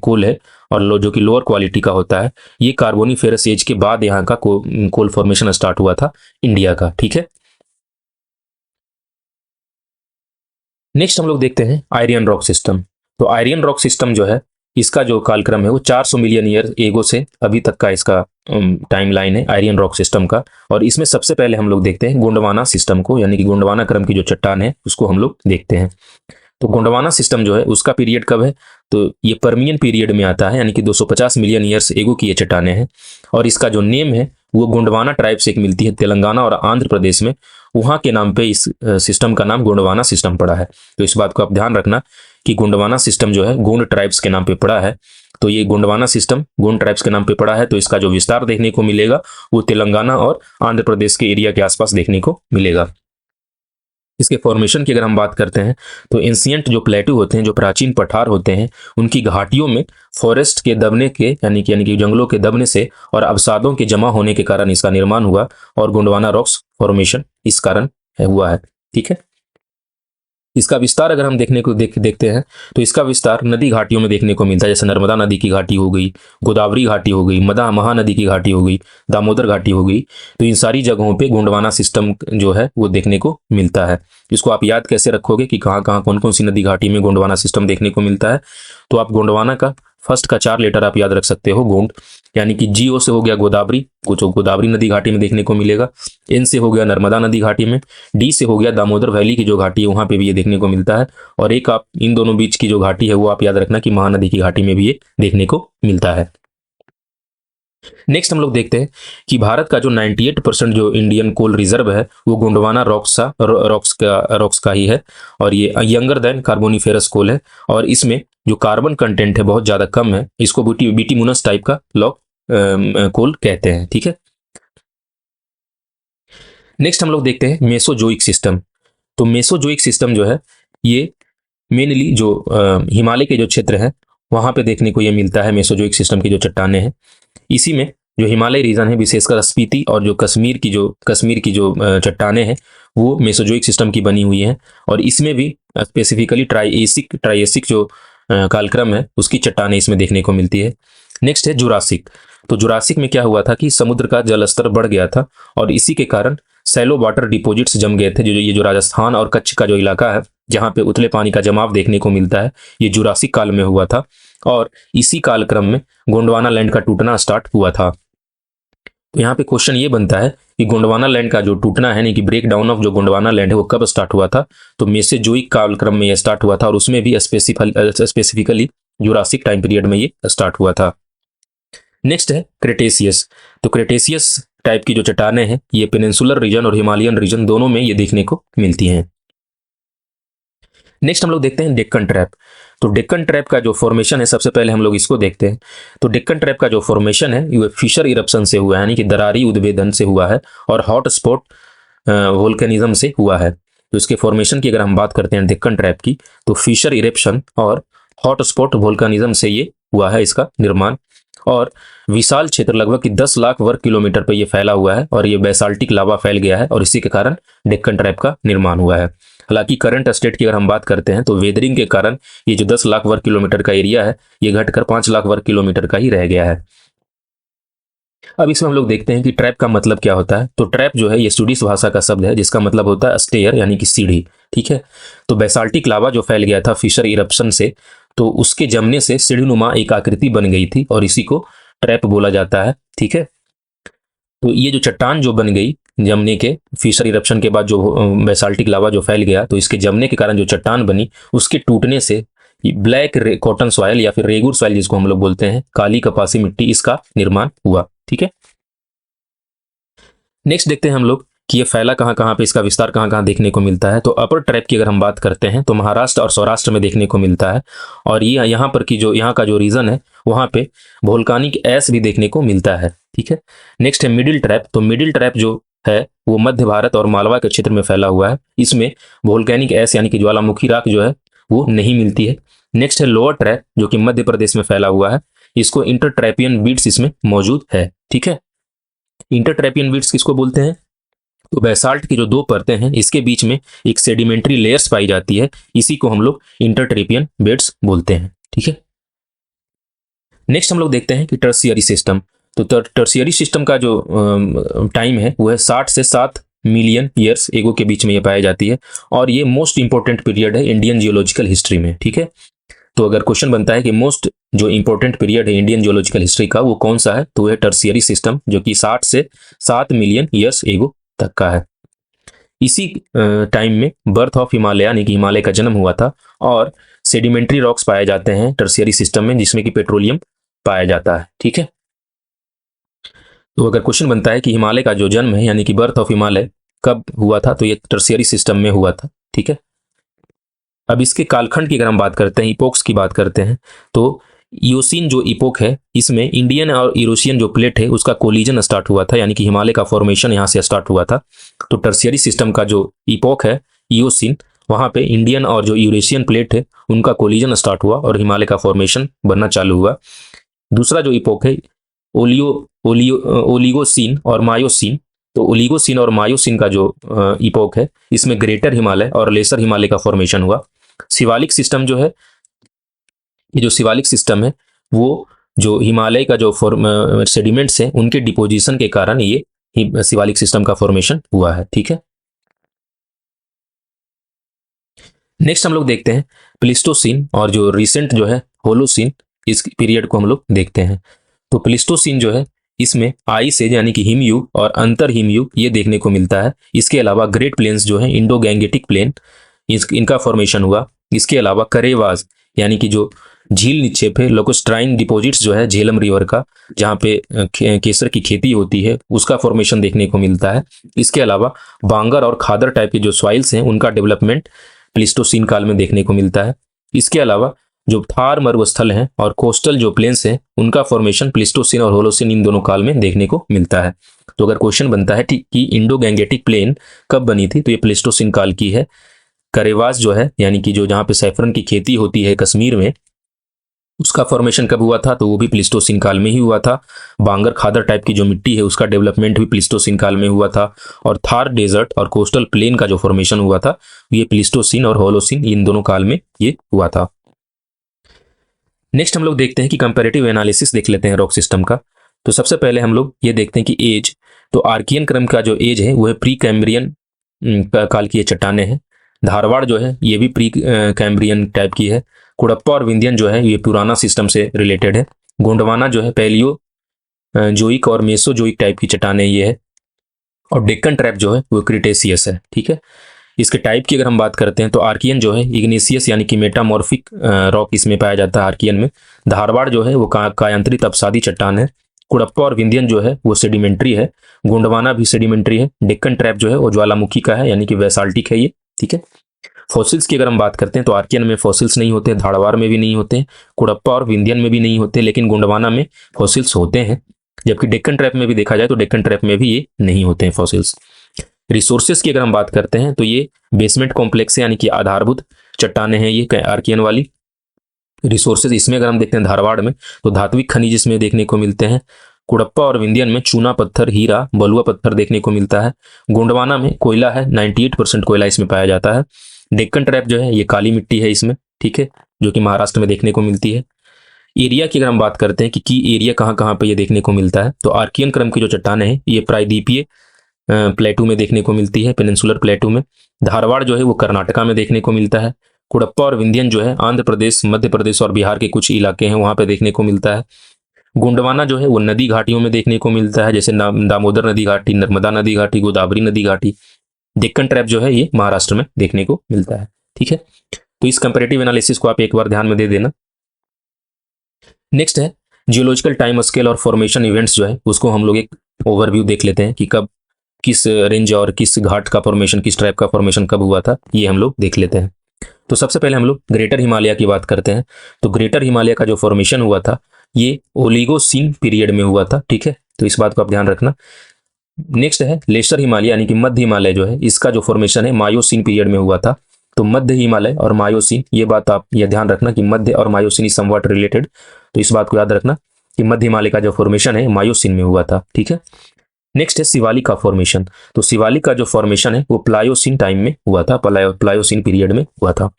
कोल है और जो कि लोअर क्वालिटी का होता है। ये कार्बोनिफेरस एज के बाद यहाँ का कोल फॉर्मेशन स्टार्ट हुआ था इंडिया का। ठीक है, नेक्स्ट हम लोग देखते हैं आयरियन रॉक सिस्टम। तो आयरियन रॉक सिस्टम जो है, इसका जो कालक्रम है वो 400 मिलियन ईयर एगो से अभी तक का इसका टाइम लाइन है आयरियन रॉक सिस्टम का। और इसमें सबसे पहले हम लोग देखते हैं गोंडवाना सिस्टम को, यानी कि गोंडवाना क्रम की जो चट्टान है उसको हम लोग देखते हैं। तो गोंडवाना सिस्टम जो है उसका पीरियड कब है, तो ये पर्मियन पीरियड में आता है, यानी कि 250 मिलियन ईयर्स एगो की ये चट्टाने हैं। और इसका जो नेम है वो गोंडवाना ट्राइब से एक मिलती है तेलंगाना और आंध्र प्रदेश में, वहां के नाम पे इस सिस्टम का नाम गोंडवाना सिस्टम पड़ा है। तो इस बात को आप ध्यान रखना कि गोंडवाना सिस्टम जो है गोंड ट्राइब्स के नाम पे पड़ा है। तो ये गोंडवाना सिस्टम गोंड ट्राइब्स के नाम पे पड़ा है, तो इसका जो विस्तार देखने को मिलेगा वो तेलंगाना और आंध्र प्रदेश के एरिया के आसपास देखने को मिलेगा। इसके फॉर्मेशन की अगर हम बात करते हैं तो एंशिएंट जो प्लेटू होते हैं, जो प्राचीन पठार होते हैं, उनकी घाटियों में फॉरेस्ट के दबने के यानी कि जंगलों के दबने से और अवसादों के जमा होने के कारण इसका निर्माण हुआ और गोंडवाना रॉक्स फॉर्मेशन इस कारण हुआ है। ठीक है, इसका विस्तार अगर हम देखते हैं तो इसका विस्तार नदी घाटियों में देखने को मिलता है, जैसे नर्मदा नदी की घाटी हो गई, गोदावरी घाटी हो गई, महानदी की घाटी हो गई, दामोदर घाटी हो गई। तो इन सारी जगहों पे गोंडवाना सिस्टम जो है वो देखने को मिलता है। इसको आप याद कैसे रखोगे कि कहाँ कहाँ कौन कौन सी नदी घाटी में गोंडवाना सिस्टम देखने को मिलता है, तो आप गोंडवाना का फर्स्ट का 4 लेटर आप याद रख सकते हो, गोंड, यानी कि जीओ से हो गया गोदावरी, जो गोदावरी नदी घाटी में देखने को मिलेगा, एन से हो गया नर्मदा नदी घाटी में, डी से हो गया दामोदर वैली की जो घाटी है वहां पे भी ये देखने को मिलता है, और एक आप इन दोनों बीच की जो घाटी है वो आप याद रखना कि महानदी की घाटी में भी ये देखने को मिलता है। नेक्स्ट हम लोग देखते हैं कि भारत का जो 98% जो इंडियन कोल रिजर्व है वो गोंडवाना रॉक्स का ही है, और ये यंगर देन कार्बोनिफेरस कोल है, और इसमें जो कार्बन कंटेंट है बहुत ज्यादा कम है। इसको बिटिमुनस टाइप का लॉक कोल कहते हैं। ठीक है, नेक्स्ट हम लोग देखते हैं मेसोजोइक सिस्टम। तो मेसोजोइक सिस्टम जो है ये मेनली जो हिमालय के जो क्षेत्र है वहां पे देखने को ये मिलता है। मेसोजोइक सिस्टम की जो चट्टाने हैं इसी में जो हिमालय रीजन है, विशेषकर स्पीति और जो कश्मीर की जो चट्टाने हैं वो मेसोजोइक सिस्टम की बनी हुई हैं, और इसमें भी स्पेसिफिकली ट्राइएसिक जो कालक्रम है उसकी चट्टाने इसमें देखने को मिलती है। नेक्स्ट है जुरासिक। तो जुरासिक में क्या हुआ था कि समुद्र का जल स्तर बढ़ गया था और इसी के कारण सैलो वाटर डिपोजिट्स जम गए थे। जो राजस्थान और कच्छ का जो इलाका है जहां पे उथले पानी का जमाव देखने को मिलता है, ये जुरासिक काल में हुआ था, और इसी कालक्रम में गोंडवाना लैंड का टूटना स्टार्ट हुआ था। तो यहाँ पे क्वेश्चन ये बनता है कि गोंडवाना लैंड का जो टूटना है, यानी कि ब्रेक डाउन ऑफ जो गोंडवाना लैंड है वो कब स्टार्ट हुआ था, तो मेसोजोइक कालक्रम में ये स्टार्ट हुआ था, और उसमें भी स्पेसिफिकली जुरासिक टाइम पीरियड में ये स्टार्ट हुआ था। नेक्स्ट है क्रेटेशियस। तो क्रेटेशियस टाइप की जो चट्टाने हैं ये पेनिनसुलर रीजन और हिमालयन रीजन दोनों में ये देखने को मिलती हैं। नेक्स्ट हम लोग देखते हैं डेक्कन ट्रैप। तो डेक्कन ट्रैप का जो फॉर्मेशन है सबसे पहले हम लोग इसको देखते हैं। तो डेक्कन ट्रैप का जो फॉर्मेशन है ये फिशर इरप्शन से हुआ है, यानी कि दरारी उद्भेदन से हुआ है, और हॉट स्पॉट वोल्केनिज्म से हुआ है। तो इसके फॉर्मेशन की अगर हम बात करते हैं डेक्कन ट्रैप की, तो फिशर इरप्शन और हॉट स्पॉट वोल्केनिज्म से ये हुआ है इसका निर्माण, और विशाल क्षेत्र लगभग 10 लाख वर्ग किलोमीटर पर यह फैला हुआ है, और ये बेसाल्टिक लावा फैल गया है और इसी के कारण डेक्कन ट्रैप का निर्माण हुआ है। हालांकि करंट स्टेट की अगर हम बात करते हैं तो वेदरिंग के कारण ये जो 10 लाख वर्ग किलोमीटर का एरिया है ये घटकर 5 लाख वर्ग किलोमीटर का ही रह गया है। अब इसमें हम लोग देखते हैं कि ट्रैप का मतलब क्या होता है। तो ट्रैप जो है ये स्वीडिश भाषा का शब्द है जिसका मतलब होता है स्टेयर, यानी कि सीढ़ी। ठीक है, तो बेसाल्टिक लावा जो फैल गया था फिशर इरप्शन से, तो उसके जमने से सीढ़ीनुमा एक आकृति बन गई थी और इसी को ट्रैप बोला जाता है। ठीक है, तो ये जो चट्टान जो बन गई जमने के फिशर इरप्शन के बाद, जो बेसाल्टिक लावा जो फैल गया, तो इसके जमने के कारण जो चट्टान बनी उसके टूटने से ब्लैक कॉटन सॉइल या फिर रेगुर सॉइल जिसको हम लोग बोलते हैं, काली कपासी मिट्टी, इसका निर्माण हुआ। ठीक है, नेक्स्ट देखते हैं हम लोग कि ये फैला कहाँ कहाँ पे, इसका विस्तार कहाँ कहाँ देखने को मिलता है। तो अपर ट्रैप की अगर हम बात करते हैं तो महाराष्ट्र और सौराष्ट्र में देखने को मिलता है, और ये यहाँ पर की जो यहाँ का जो रीजन है वहाँ पे वोल्कानिक ऐश भी देखने को मिलता है। ठीक है, नेक्स्ट है मिडिल ट्रैप। तो मिडिल ट्रैप जो है वो मध्य भारत और मालवा के क्षेत्र में फैला हुआ है, इसमें वोल्केनिक ऐश यानी कि ज्वालामुखी राख जो है वो नहीं मिलती है। नेक्स्ट है लोअर ट्रैप जो कि मध्य प्रदेश में फैला हुआ है, इसको इंटरट्रैपियन बीट्स इसमें मौजूद है। ठीक है, इंटरट्रैपियन बीट्स किसको बोलते हैं, तो बेसाल्ट की जो दो परतें हैं इसके बीच में एक सेडिमेंट्री लेयर्स पाई जाती है, इसी को हम लोग इंटरट्रेपियन बेड्स बोलते हैं। ठीक है, नेक्स्ट हम लोग देखते हैं कि टर्शियरी सिस्टम। तो टर्शियरी सिस्टम का जो टाइम है वो है 60 से 7 मिलियन ईयर्स एगो के बीच में ये पाई जाती है, और ये मोस्ट इंपॉर्टेंट पीरियड है इंडियन जियोलॉजिकल हिस्ट्री में। ठीक है, तो अगर क्वेश्चन बनता है कि मोस्ट जो इंपॉर्टेंट पीरियड है इंडियन जियोलॉजिकल हिस्ट्री का वो कौन सा है, तो वह टर्शियरी सिस्टम, जो कि 60 से 7 मिलियन ईयर्स एगो तक का है। इसी टाइम में बर्थ ऑफ हिमालय यानी कि हिमालय का जन्म हुआ था, और सेडिमेंट्री रॉक्स पाए जाते हैं टर्शियरी सिस्टम में, जिसमें कि पेट्रोलियम पाया जाता है। ठीक है, तो अगर क्वेश्चन बनता है कि हिमालय का जो जन्म है यानी कि बर्थ ऑफ हिमालय कब हुआ था, तो ये टर्शियरी सिस्टम में हुआ था। ठीक है, अब इसके कालखंड की अगर हम बात करते हैं, इपोक्स की बात करते हैं, तो ईओसीन जो इपोक है इसमें इंडियन और यूरोशियन जो प्लेट है उसका कोलिजन स्टार्ट हुआ था, यानी कि हिमालय का फॉर्मेशन यहां से स्टार्ट हुआ था। तो टर्शियरी सिस्टम का जो इपोक है ईओसीन, वहां पे इंडियन और जो यूरेशियन प्लेट है उनका कोलिजन स्टार्ट हुआ और हिमालय का फॉर्मेशन बनना चालू हुआ। दूसरा जो इपोक है ओलियो ओलियो ओलिगोसीन और मायोसीन। तो ओलिगोसीन और मायोसीन का जो इपोक है इसमें ग्रेटर हिमालय और लेसर हिमालय का फॉर्मेशन हुआ। शिवालिक सिस्टम जो है, ये जो शिवालिक सिस्टम है वो जो हिमालय का जो सेडिमेंट्स है उनके डिपोजिशन के कारण ये शिवालिक सिस्टम का फॉर्मेशन हुआ है। ठीक है, नेक्स्ट हम लोग देखते हैं प्लिस्टोसिन और जो रिसेंट जो है होलोसिन, इस पीरियड को हम लोग देखते हैं। तो प्लिस्टोसिन जो है इसमें आइस एज यानी कि हिमयुग और अंतर हिमयुग ये देखने को मिलता है। इसके अलावा ग्रेट प्लेन्स जो है इंडो गैंगेटिक प्लेन, इनका फॉर्मेशन हुआ। इसके अलावा करेवाज यानी कि जो झील निक्षेप है, लोकोस्ट्राइन डिपॉजिट्स जो है झेलम रिवर का, जहाँ पे केसर की खेती होती है, उसका फॉर्मेशन देखने को मिलता है। इसके अलावा बांगर और खादर टाइप के जो सॉइल्स हैं उनका डेवलपमेंट प्लिस्टोसिन काल में देखने को मिलता है। इसके अलावा जो थार मरुस्थल हैं और कोस्टल जो प्लेन्स हैं उनका फॉर्मेशन प्लिस्टोसिन और होलोसिन इन दोनों काल में देखने को मिलता है। तो अगर क्वेश्चन बनता है कि इंडो गैंगेटिक प्लेन कब बनी थी, तो ये प्लिस्टोसिन काल की है। करेवास जो है यानी कि जो जहाँ पे सैफरन की खेती होती है कश्मीर में, उसका फॉर्मेशन कब हुआ था, तो वो भी प्लिस्टोसिन काल में ही हुआ था। बांगर खादर टाइप की जो मिट्टी है उसका डेवलपमेंट भी प्लिस्टोसिन काल में हुआ था। और थार डेजर्ट और कोस्टल प्लेन का जो फॉर्मेशन हुआ था ये प्लिस्टोसिन और होलोसिन इन दोनों काल में ये हुआ था। नेक्स्ट हम लोग देखते हैं कि कंपैरेटिव एनालिसिस देख लेते हैं रॉक सिस्टम का। तो सबसे पहले हम लोग ये देखते हैं कि एज, तो आर्कियन क्रम का जो एज है वो है प्री कैम्ब्रियन काल की ये चट्टाने हैं। धारवाड़ जो है ये भी प्री कैम्ब्रियन टाइप की है। कुड़प्पा और विंध्यन जो है ये पुराना सिस्टम से रिलेटेड है। गोंडवाना जो है पैलियो जोइक और मेसोजोइक टाइप की चट्टाने ये है। और डेक्कन ट्रैप जो है वो क्रिटेशियस है। ठीक है, इसके टाइप की अगर हम बात करते हैं तो आर्कियन जो है इग्नेशियस यानी कि मेटामॉर्फिक रॉक इसमें पाया जाता है आर्कियन में। धारवाड़ जो है वो कायांतरित अपसादी चट्टान है। कुड़प्पा और विंध्यन जो है वो सेडिमेंट्री है। गोंडवाना भी सेडिमेंट्री है। डेक्कन ट्रैप जो है वो ज्वालामुखी का है यानी कि वैसाल्टिक है ये। ठीक है, फॉसिल्स की अगर हम बात करते हैं तो आर्कियन में फॉसिल्स नहीं होते, धारवाड़ में भी नहीं होते, कुड़प्पा और विंध्यन में भी नहीं होते, लेकिन गोंडवाना में फॉसिल्स होते हैं। जबकि डेक्कन ट्रैप में भी देखा जाए तो डेक्कन ट्रैप में भी ये नहीं होते हैं फॉसिल्स। रिसोर्सेज की अगर हम बात करते हैं तो ये बेसमेंट कॉम्प्लेक्स यानी कि आधारभूत चट्टाने हैं ये आर्कियन वाली। रिसोर्सेज इसमें अगर हम देखते हैं धारवाड़ में तो धात्विक खनिज इसमें देखने को मिलते हैं। कुड़प्पा और विंध्यन में चूना पत्थर, हीरा, बलुआ पत्थर देखने को मिलता है। गोंडवाना में कोयला है, 98% कोयला इसमें पाया जाता है। डेक्कन ट्रैप जो है ये काली मिट्टी है इसमें, ठीक है, जो कि महाराष्ट्र में देखने को मिलती है। एरिया की अगर हम बात करते हैं कि की एरिया कहाँ कहाँ पे ये देखने को मिलता है, तो आर्कियन क्रम की जो चट्टाने हैं ये प्रायद्वीपीय प्लेटू में देखने को मिलती है, पेनिनसुलर प्लेटू में। धारवाड़ जो है वो कर्नाटका में देखने को मिलता है। कुड़प्पा और विंध्यन जो है आंध्र प्रदेश, मध्य प्रदेश और बिहार के कुछ इलाके हैं वहां पे देखने को मिलता है। गोंडवाना जो है वो नदी घाटियों में देखने को मिलता है, जैसे दामोदर नदी घाटी, नर्मदा नदी घाटी, गोदावरी नदी घाटी। डेक्कन ट्रैप जो है ये महाराष्ट्र में देखने को मिलता है। ठीक है, तो इस कंपैरेटिव एनालिसिस को आप एक बार ध्यान में दे देना। नेक्स्ट है जियोलॉजिकल टाइम स्केल और फॉर्मेशन इवेंट्स जो है उसको हम लोग एक ओवरव्यू देख लेते हैं कि कब किस रेंज और किस घाट का फॉर्मेशन, किस ट्रैप का फॉर्मेशन कब हुआ था, ये हम लोग देख लेते हैं। तो सबसे पहले हम लोग ग्रेटर हिमालय की बात करते हैं। तो ग्रेटर हिमालय का जो फॉर्मेशन हुआ था ये ओलिगोसीन पीरियड में हुआ था। ठीक है, तो इस बात को आप ध्यान रखना। नेक्स्ट है लेसर हिमालय यानी कि मध्य हिमालय जो है इसका जो फॉर्मेशन है मायोसीन पीरियड में हुआ था। तो मध्य हिमालय और मायोसीन, ये बात आप ये ध्यान रखना कि मध्य और मायोसीन इज समवॉट रिलेटेड। तो इस बात को याद रखना कि मध्य हिमालय का जो फॉर्मेशन है मायोसीन में हुआ था। ठीक है, नेक्स्ट है शिवालिक का फॉर्मेशन। तो शिवालिक का जो फॉर्मेशन है वो प्लायोसिन टाइम में हुआ था, प्लायोसिन पीरियड में हुआ था।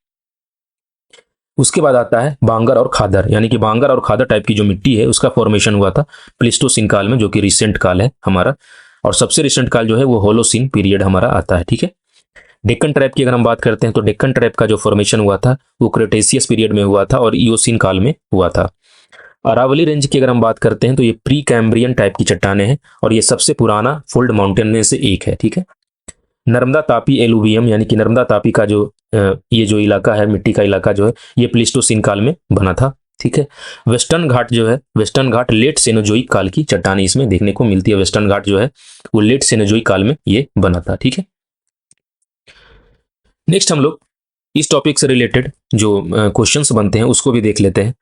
उसके बाद आता है बांगर और खादर, यानी कि बांगर और खादर टाइप की जो मिट्टी है उसका फॉर्मेशन हुआ था प्लीस्टोसिन काल में, जो कि रिसेंट काल है हमारा। और सबसे रिसेंट काल जो है वो होलोसिन पीरियड हमारा आता है। ठीक है। डेक्कन ट्रैप की अगर हम बात करते हैं तो डेक्कन ट्रैप का जो फॉर्मेशन हुआ था वो क्रेटेशियस पीरियड में हुआ था और इयोसिन काल में हुआ था। अरावली रेंज की अगर हम बात करते हैं तो ये प्री कैम्ब्रियन टाइप की चट्टाने हैं और ये सबसे पुराना फोल्ड माउंटेन में से एक है। ठीक है। नर्मदा तापी एलुवियम, यानी कि नर्मदा तापी का जो ये जो इलाका है, मिट्टी का इलाका जो है, ये प्लीस्टोसिन काल में बना था। ठीक है। वेस्टर्न घाट जो है, वेस्टर्न घाट लेट सेनोजोइक काल की चट्टाने इसमें देखने को मिलती है। वेस्टर्न घाट जो है वो लेट सेनोजोइक काल में ये बना था। ठीक है। नेक्स्ट हम लोग इस टॉपिक से रिलेटेड जो क्वेश्चंस बनते हैं उसको भी देख लेते हैं।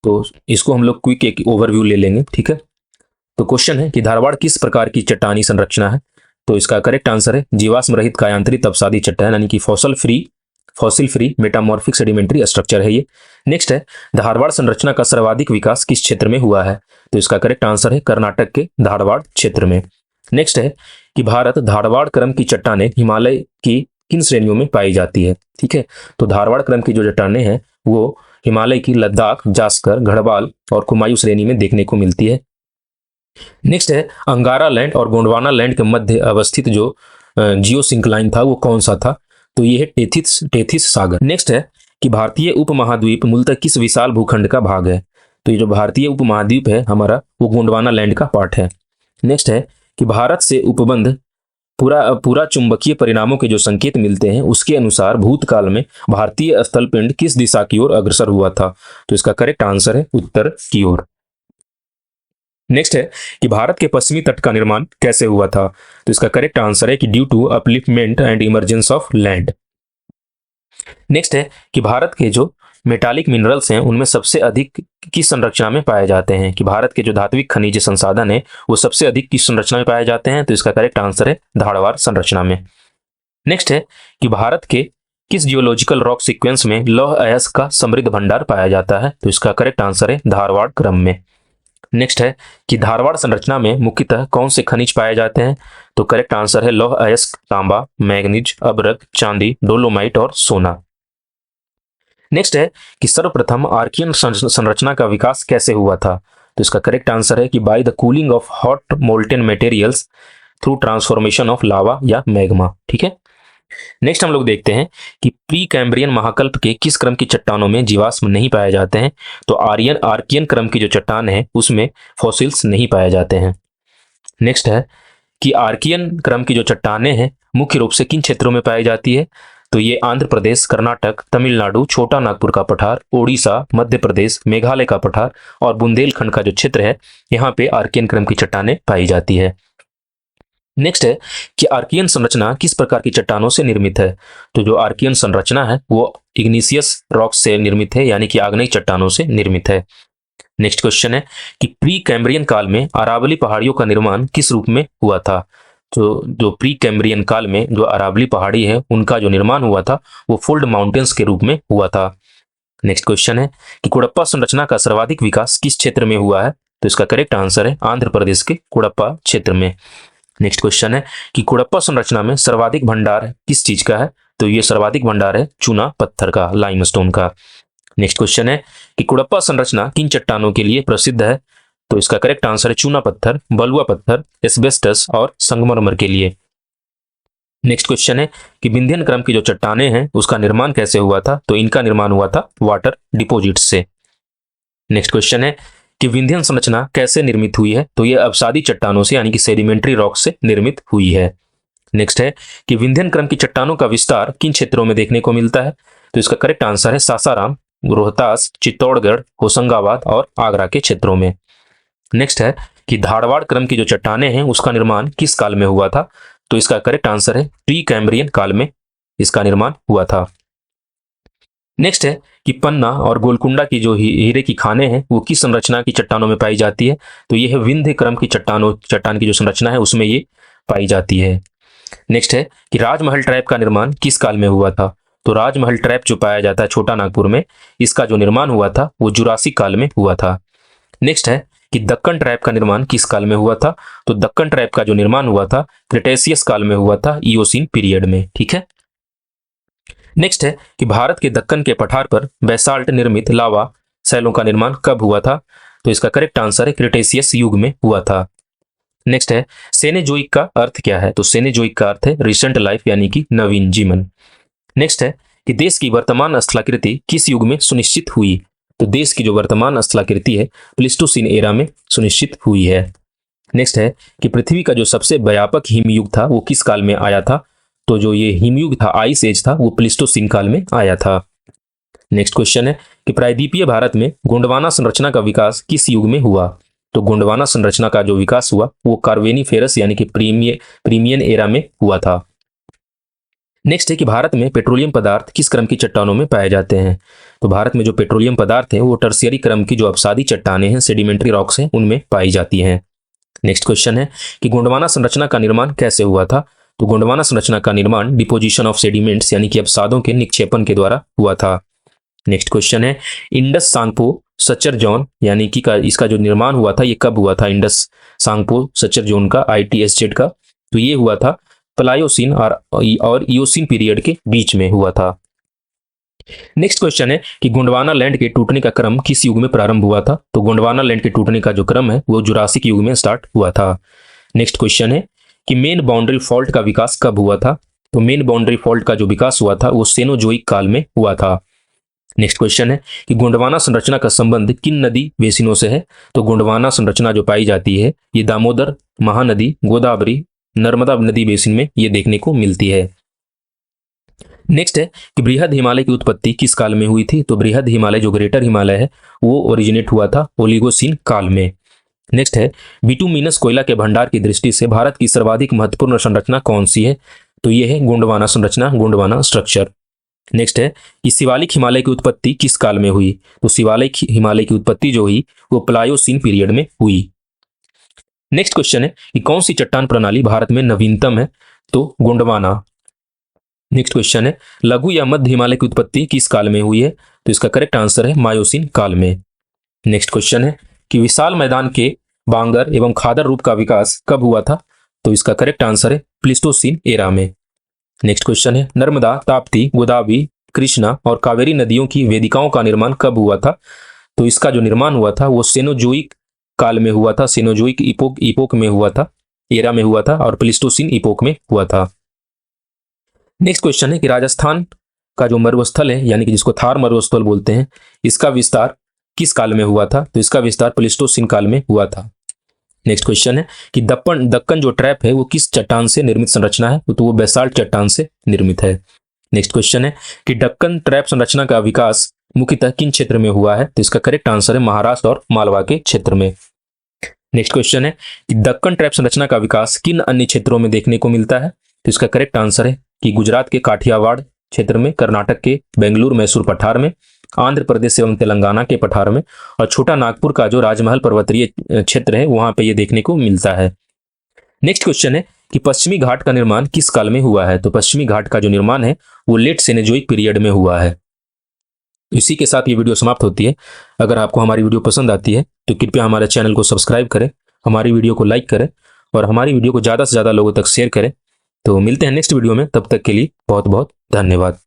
तो इसको हम लोग क्विक एक ओवरव्यू ले लेंगे। ठीक है। तो क्वेश्चन है कि धारवाड़ किस प्रकार की चट्टानी संरचना है? तो इसका करेक्ट आंसर है जीवाश्म रहित कायांतरी तपसादी चट्टान, यानी कि fossil free metamorphic sedimentary structure है ये। नेक्स्ट है धारवाड़ संरचना का सर्वाधिक विकास किस क्षेत्र में हुआ है? तो इसका करेक्ट आंसर है कर्नाटक के धारवाड़ क्षेत्र में। नेक्स्ट है कि भारत धारवाड़ क्रम की चट्टानें हिमालय की किन श्रेणियों में पाई जाती है? ठीक है। तो धारवाड़ क्रम की जो चट्टानें हैं वो हिमालय की लद्दाख, जास्कर, गढ़वाल और कुमायूं श्रेणी में देखने को मिलती है। नेक्स्ट है अंगारा लैंड और गोंडवाना लैंड के मध्य अवस्थित जो जियो सिंक्लाइन था वो कौन सा था? तो ये है टेथिस सागर। नेक्स्ट है कि भारतीय उपमहाद्वीप मूलतः किस विशाल भूखंड का भाग है? तो ये जो भारतीय उपमहाद्वीप है हमारा वो गोंडवाना लैंड का पार्ट है। नेक्स्ट है कि भारत से उपबंध पूरा चुंबकीय परिणामों के जो संकेत मिलते हैं उसके अनुसार भूतकाल में भारतीय स्थलपिंड किस दिशा की ओर अग्रसर हुआ था? तो इसका करेक्ट आंसर है उत्तर की ओर। नेक्स्ट है कि भारत के पश्चिमी तट का निर्माण कैसे हुआ था? तो इसका करेक्ट आंसर है कि due to upliftment and emergence of land. Next है कि भारत के जो मेटालिक मिनरल्स हैं उनमें सबसे अधिक किस संरचना में पाए जाते हैं? कि भारत के जो धात्विक खनिज संसाधन है वो सबसे अधिक किस संरचना में पाए जाते हैं? तो इसका करेक्ट आंसर है धारवाड़ संरचना में। नेक्स्ट है कि भारत के किस जियोलॉजिकल रॉक सीक्वेंस में लौह अयस्क का समृद्ध भंडार पाया जाता है? तो इसका करेक्ट आंसर है धारवाड़ क्रम में। नेक्स्ट है कि धारवाड़ संरचना में मुख्यतः कौन से खनिज पाए जाते हैं? तो करेक्ट आंसर है लौह अयस्क, तांबा, मैग्नीज, अब्रक, चांदी, डोलोमाइट और सोना। नेक्स्ट है कि सर्वप्रथम आर्कियन संरचना का विकास कैसे हुआ था? तो इसका करेक्ट आंसर है कि by the cooling of hot molten materials through transformation of lava या मैग्मा। ठीक है। नेक्स्ट हम लोग देखते हैं कि प्री कैम्ब्रियन महाकल्प के किस क्रम की चट्टानों में जीवाश्म नहीं पाए जाते हैं? तो आर्कियन क्रम की जो चट्टान है उसमें फॉसिल्स नहीं पाए जाते हैं। नेक्स्ट है कि आर्कियन क्रम की जो चट्टानें हैं मुख्य रूप से किन क्षेत्रों में पाई जाती है? तो ये आंध्र प्रदेश, कर्नाटक, तमिलनाडु, छोटा नागपुर का पठार, ओडिशा, मध्य प्रदेश, मेघालय का पठार और बुंदेलखंड का जो क्षेत्र है यहाँ पे आर्कियन क्रम की चट्टानें पाई जाती है। नेक्स्ट है कि आर्कियन संरचना किस प्रकार की चट्टानों से निर्मित है? तो जो आर्कियन संरचना है वो इग्निशियस रॉक से निर्मित है, यानी कि आग्नेय चट्टानों से निर्मित है। नेक्स्ट क्वेश्चन है कि प्री कैम्ब्रियन काल में अरावली पहाड़ियों का निर्माण किस रूप में हुआ था? तो जो प्री कैम्ब्रियन काल में जो अरावली पहाड़ी है उनका जो निर्माण हुआ था वो फोल्ड माउंटेन्स के रूप में हुआ था। नेक्स्ट क्वेश्चन है कि कुड़प्पा संरचना का सर्वाधिक विकास किस क्षेत्र में हुआ है? तो इसका करेक्ट आंसर है आंध्र प्रदेश के कुड़प्पा क्षेत्र में। नेक्स्ट क्वेश्चन है कि कुड़प्पा संरचना में सर्वाधिक भंडार किस चीज का है? तो ये सर्वाधिक भंडार है चूना पत्थर का, लाइमस्टोन का। नेक्स्ट क्वेश्चन है कि कुड़प्पा संरचना किन चट्टानों के लिए प्रसिद्ध है? तो इसका करेक्ट आंसर है चूना पत्थर, बलुआ पत्थर, एस्बेस्टस और संगमरमर के लिए। नेक्स्ट क्वेश्चन है कि विंध्यन क्रम की जो चट्टानें हैं उसका निर्माण कैसे हुआ था? तो इनका निर्माण हुआ था वाटर डिपोजिट से। नेक्स्ट क्वेश्चन है कि विंध्यन संरचना कैसे निर्मित हुई है? तो यह अवसादी चट्टानों से यानी कि सेडिमेंट्री रॉक से निर्मित हुई है। नेक्स्ट है कि विंध्यन क्रम की चट्टानों का विस्तार किन क्षेत्रों में देखने को मिलता है? तो इसका करेक्ट आंसर है सासाराम, रोहतास, चित्तौड़गढ़, होशंगाबाद और आगरा के क्षेत्रों में। नेक्स्ट है कि धारवाड़ क्रम की जो चट्टानें हैं उसका निर्माण किस काल में हुआ था? तो इसका करेक्ट आंसर है प्री कैम्ब्रियन काल में इसका निर्माण हुआ था। नेक्स्ट है कि पन्ना और गोलकुंडा की जो हीरे की खानें हैं वो किस संरचना की चट्टानों में पाई जाती है? तो यह है विंध्य क्रम की चट्टान की जो संरचना है उसमें ये पाई जाती है। नेक्स्ट है कि राजमहल ट्रैप का निर्माण किस काल में हुआ था? तो राजमहल ट्रैप जो पाया जाता है छोटा नागपुर में, इसका जो निर्माण हुआ था वो जुरासिक काल में हुआ था। नेक्स्ट है कि दक्कन ट्रैप का निर्माण किस काल में हुआ था? तो दक्कन ट्रैप का जो निर्माण हुआ था क्रिटेशियस काल में हुआ था, इयोसीन पीरियड में। ठीक है। नेक्स्ट है कि भारत के दक्कन के पठार पर बेसाल्ट निर्मित लावा शैलों का निर्माण कब हुआ था? तो इसका करेक्ट आंसर है क्रिटेशियस युग में हुआ था। नेक्स्ट है सेनेजोइक का अर्थ क्या है? तो सेनेजोइक का अर्थ है रिसेंट लाइफ यानी कि नवीन जीवन। नेक्स्ट है कि देश की वर्तमान स्थलाकृति किस युग में सुनिश्चित हुई? तो देश की जो वर्तमान स्थलाकृति है प्लीस्टोसीन एरा में सुनिश्चित हुई है। नेक्स्ट है कि पृथ्वी का जो सबसे व्यापक हिमयुग था वो किस काल में आया था? तो जो ये हिमयुग था, आइस एज था, वो प्लीस्टोसीन काल में आया था। नेक्स्ट क्वेश्चन है कि प्रायद्वीपीय भारत में गोंडवाना संरचना का विकास किस युग में हुआ? तो गोंडवाना संरचना का जो विकास हुआ वो कार्बोनिफेरस यानी कि प्रीमियन एरा में हुआ था। नेक्स्ट है कि भारत में पेट्रोलियम पदार्थ किस क्रम की चट्टानों में पाए जाते हैं? तो भारत में जो पेट्रोलियम पदार्थ है वो टर्शियरी क्रम की जो अपसादी चट्टानें हैं, सेडिमेंट्री रॉक्स हैं, उनमें पाई जाती हैं। नेक्स्ट क्वेश्चन है कि गोंडवाना संरचना का निर्माण कैसे हुआ था? तो गोंडवाना संरचना का निर्माण डिपोजिशन ऑफ सेडिमेंट्स यानी कि अपसादों के निक्षेपण के द्वारा हुआ था। नेक्स्ट क्वेश्चन है इंडस सांगपो सचर जोन यानी कि इसका जो निर्माण हुआ था ये कब हुआ था? इंडस सांगपो सचर जोन का, ITSZ का, तो ये हुआ था प्लायोसीन और इयोसीन पीरियड के बीच में हुआ था। नेक्स्ट क्वेश्चन है कि गोंडवाना लैंड के टूटने का क्रम किस युग में प्रारंभ हुआ था? तो गोंडवाना लैंड के टूटने का जो क्रम है वो जुरासिक युग में स्टार्ट हुआ था। नेक्स्ट क्वेश्चन है कि मेन बाउंड्री फॉल्ट का विकास कब हुआ था? तो मेन बाउंड्री फॉल्ट का जो विकास हुआ था वो सेनोजोइक काल में हुआ था। नेक्स्ट क्वेश्चन है कि गोंडवाना संरचना का संबंध किन नदी बेसिनों से है? तो गोंडवाना संरचना जो पाई जाती है ये दामोदर, महानदी, गोदावरी, नर्मदा नदी बेसिन में ये देखने को मिलती है। नेक्स्ट है कि बृहद हिमालय की उत्पत्ति किस काल में हुई थी? तो बृहद हिमालय जो ग्रेटर हिमालय है वो ओरिजिनेट हुआ था ओलिगोसीन काल में। नेक्स्ट है बिटुमिनस कोयला के भंडार की दृष्टि से भारत की सर्वाधिक महत्वपूर्ण संरचना कौन सी है? तो ये है गोंडवाना संरचना, गोंडवाना स्ट्रक्चर। नेक्स्ट है कि शिवालिक हिमालय की उत्पत्ति किस काल में हुई? तो शिवालिक हिमालय की उत्पत्ति जो हुई वो प्लायोसीन पीरियड में हुई। नेक्स्ट क्वेश्चन है कि कौन सी चट्टान प्रणाली भारत में नवीनतम है? तो गोंडवाना। नेक्स्ट क्वेश्चन है लघु या मध्य हिमालय की उत्पत्ति किस काल में हुई है? तो इसका करेक्ट आंसर है मायोसीन काल में। नेक्स्ट क्वेश्चन है कि विशाल मैदान के बांगर एवं खादर रूप का विकास कब हुआ था? तो इसका करेक्ट आंसर है प्लीस्टोसीन एरा में। नेक्स्ट क्वेश्चन है नर्मदा, ताप्ती, गोदावरी, कृष्णा और कावेरी नदियों की वेदिकाओं का निर्माण कब हुआ था? तो इसका जो निर्माण हुआ था वो सेनोजोइक काल में हुआ था, सेनोजोइक इपोक में हुआ था, एरा में हुआ था, और प्लीस्टोसीन इपोक में हुआ था। नेक्स्ट क्वेश्चन है कि राजस्थान का जो मरुस्थल है यानी कि जिसको थार मरुस्थल बोलते हैं, इसका विस्तार किस काल में हुआ था? तो इसका विस्तार प्लीस्टोसीन काल में हुआ था। नेक्स्ट क्वेश्चन है कि दक्कन जो ट्रैप है वो किस चट्टान से निर्मित संरचना है? तो वो बेसाल्ट चट्टान से निर्मित है। नेक्स्ट क्वेश्चन है कि दक्कन ट्रैप संरचना का विकास मुख्यतः किन क्षेत्र में हुआ है? तो इसका करेक्ट आंसर है महाराष्ट्र और मालवा के क्षेत्र में। नेक्स्ट क्वेश्चन है कि दक्कन ट्रैप संरचना का विकास किन अन्य क्षेत्रों में देखने को मिलता है? तो इसका करेक्ट आंसर है कि गुजरात के काठियावाड़ क्षेत्र में, कर्नाटक के बेंगलुरु मैसूर पठार में, आंध्र प्रदेश एवं तेलंगाना के पठार में, और छोटा नागपुर का जो राजमहल पर्वतीय क्षेत्र है वहां पे ये देखने को मिलता है। नेक्स्ट क्वेश्चन है कि पश्चिमी घाट का निर्माण किस काल में हुआ है? तो पश्चिमी घाट का जो निर्माण है वो लेट सेनेजोइक पीरियड में हुआ है। इसी के साथ ये वीडियो समाप्त होती है। अगर आपको हमारी वीडियो पसंद आती है तो कृपया हमारे चैनल को सब्सक्राइब करें, हमारी वीडियो को लाइक करें और हमारी वीडियो को ज़्यादा से ज़्यादा लोगों तक शेयर करें। तो मिलते हैं नेक्स्ट वीडियो में, तब तक के लिए बहुत बहुत धन्यवाद।